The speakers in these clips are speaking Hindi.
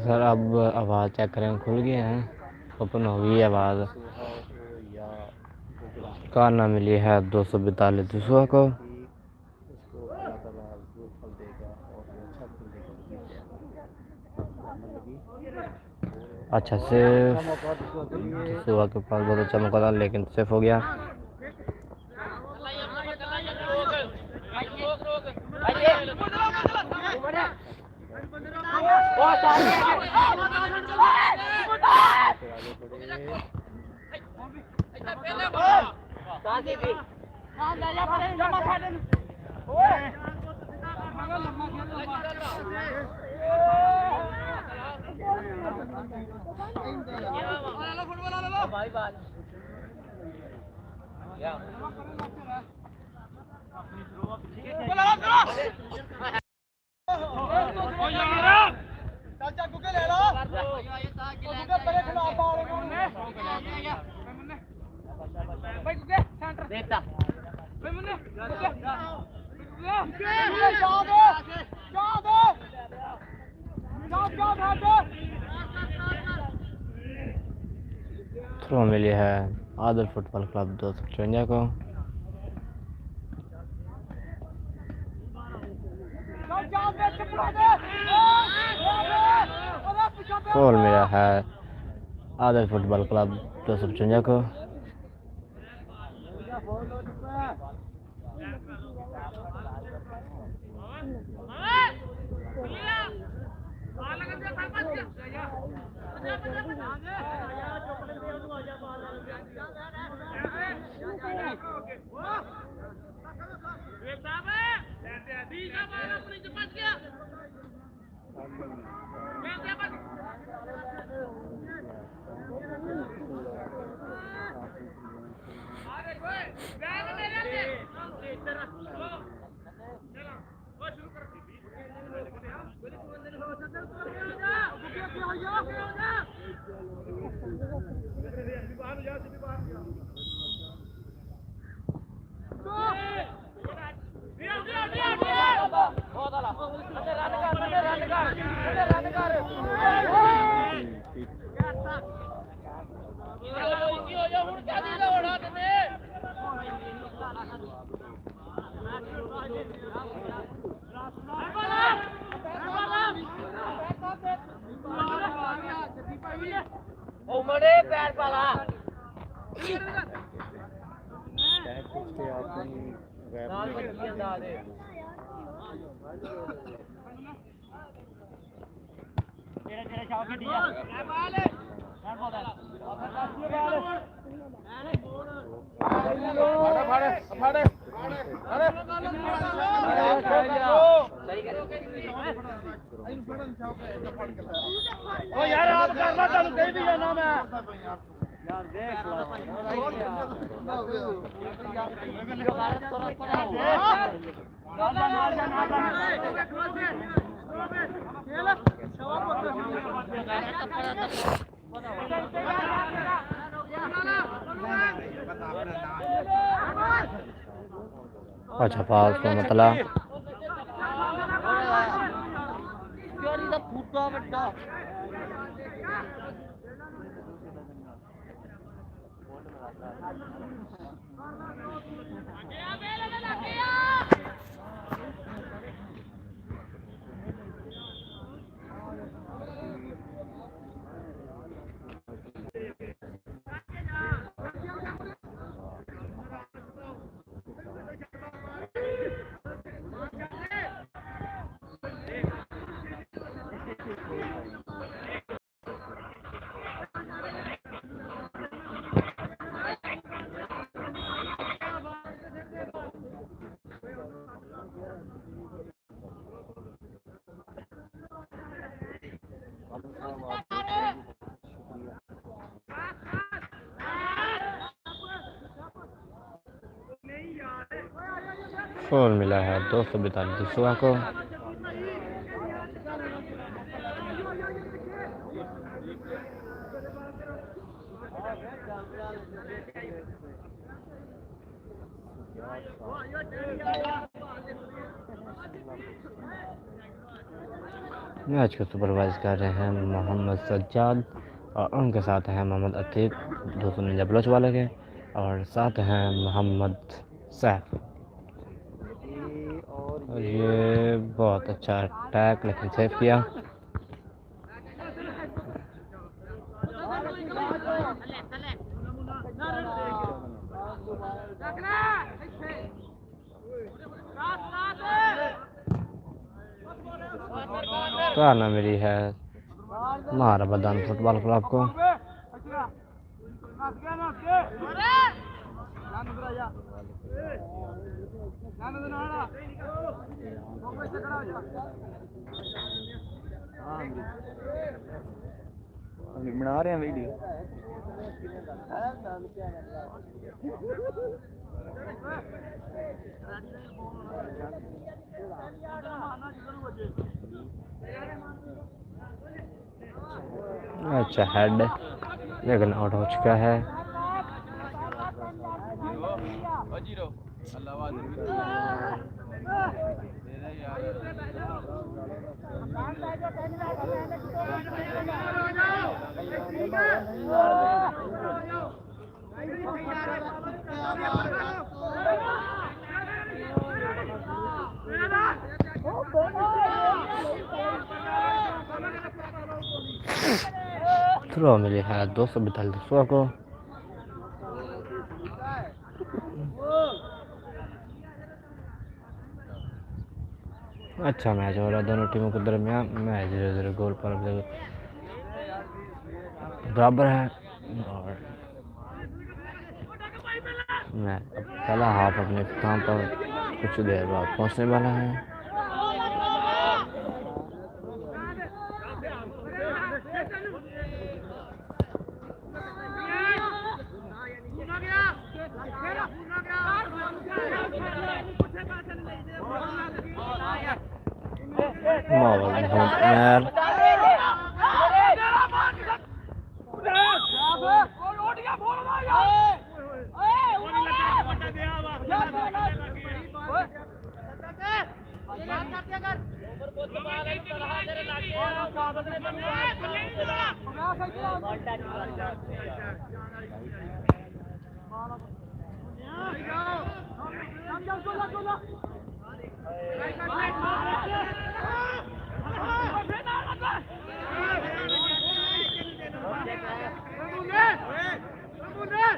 सर अब आवाज़ चेक करें, खुल गए हैं, ओपन हो गई आवाज़। काना मिली है 242 दूसरा को। अच्छा सिर्फ सुबह के पास बहुत अच्छा मौका था लेकिन सिर्फ हो गया। थ्रो मिली है आदल फुटबॉल क्लब 254 को। फोल मिला है आदल फुटबॉल क्लब 255 को। अच्छा पास को मतलब फोन मिला है 242 को। मैच को सुपरवाइज कर रहे हैं मोहम्मद सज्जाद और उनके साथ हैं मोहम्मद अतीक 249 बलोच वाले के, और साथ हैं मोहम्मद सैफ। और ये बहुत अच्छा अटैक लेकिन सेव किया। करना मेरी है मारा बदान फुटबॉल क्लब को। बना रहे हैं वीडियो। अच्छा हेड लेकिन आउट हो चुका है। थ्रो मिली है 242 को। अच्छा मैच हो रहा है दोनों टीमों के दरमियान। मैच 0-0 गोल पर बराबर है और मैच पहला हाफ अपने इख्तिताम पर कुछ देर बाद पहुंचने वाला है।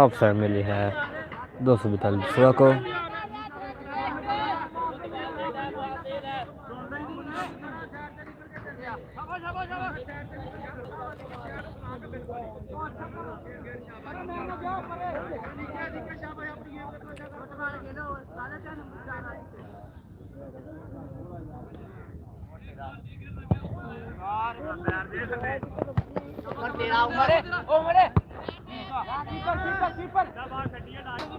ऑफसाइड मिली है 242 को।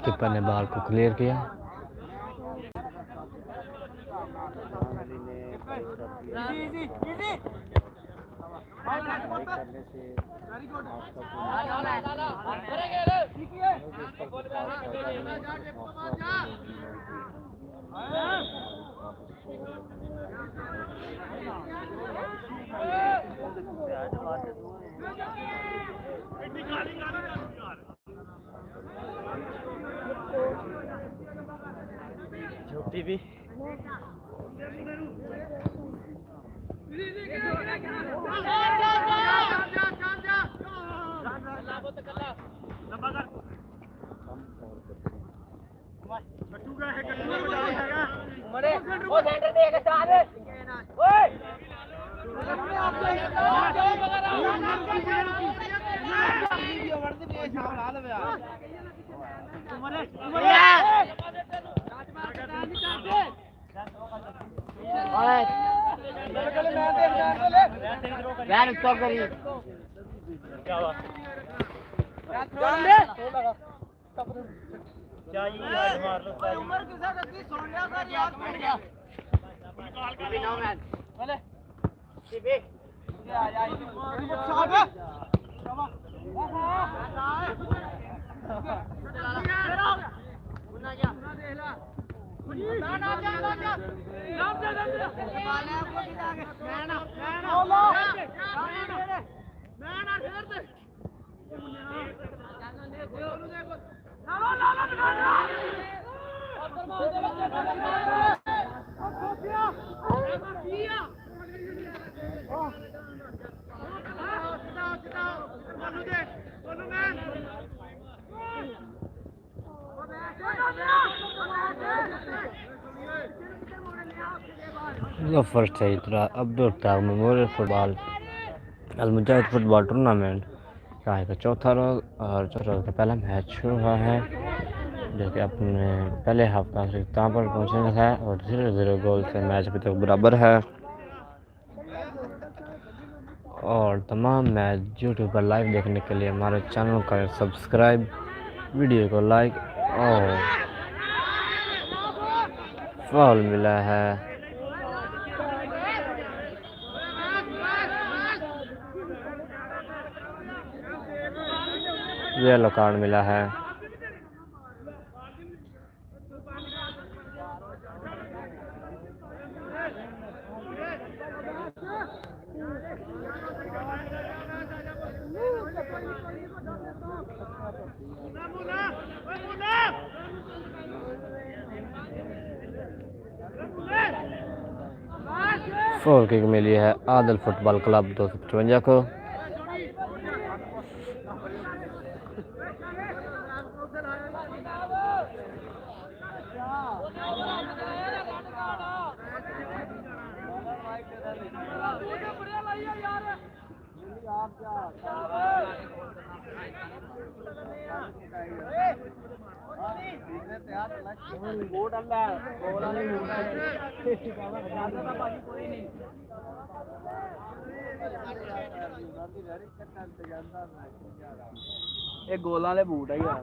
कीपर ने बॉल को क्लियर किया। छोटी भी क्या ये हाथ मार लो उम्र किसे रखी सुन लिया कर यार निकाल के ना मैन चले सीबी आ जा first Saeed Abdul Razzaq memorial football Almujahid football tournament का चौथा रोज और चौथा रोज का पहला मैच शुरू हुआ है, जो कि अपने पहले हाफ का अख्ताम पर पहुंचने है और 0-0 गोल से मैच अभी तक बराबर है। और तमाम मैच यूट्यूब पर लाइव देखने के लिए हमारे चैनल को सब्सक्राइब, वीडियो को लाइक और फाउल मिला है, येलो कार्ड मिला है। फोर किक मिली है आदिल फुटबॉल क्लब 255 को। ਇਹ ਗੋਲਾਂ ਵਾਲੇ ਬੂਟ ਆ ਯਾਰ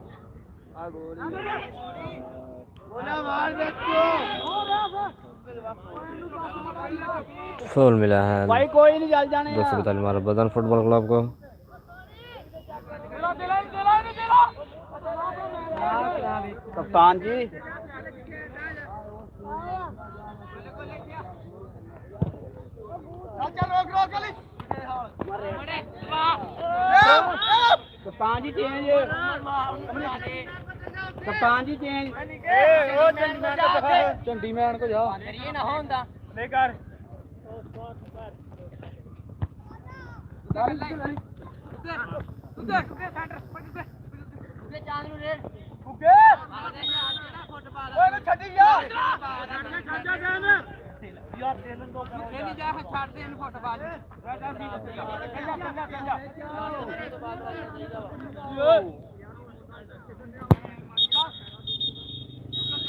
ਆ ਗੋਲ ਮਾਰ ਦੇਖੋ फूल मिला है भाई कोई नहीं चल जाने 245 बदन फुटबॉल क्लब को। कप्तान जी कप्तान जी चेंज कप्तान जी चेंज झंडी मैन को जा ना होंदा लेकर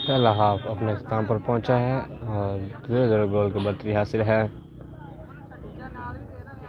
पहला हाफ अपने स्थान पर पहुंचा है और 0-0 गोल की बढ़ती हासिल है।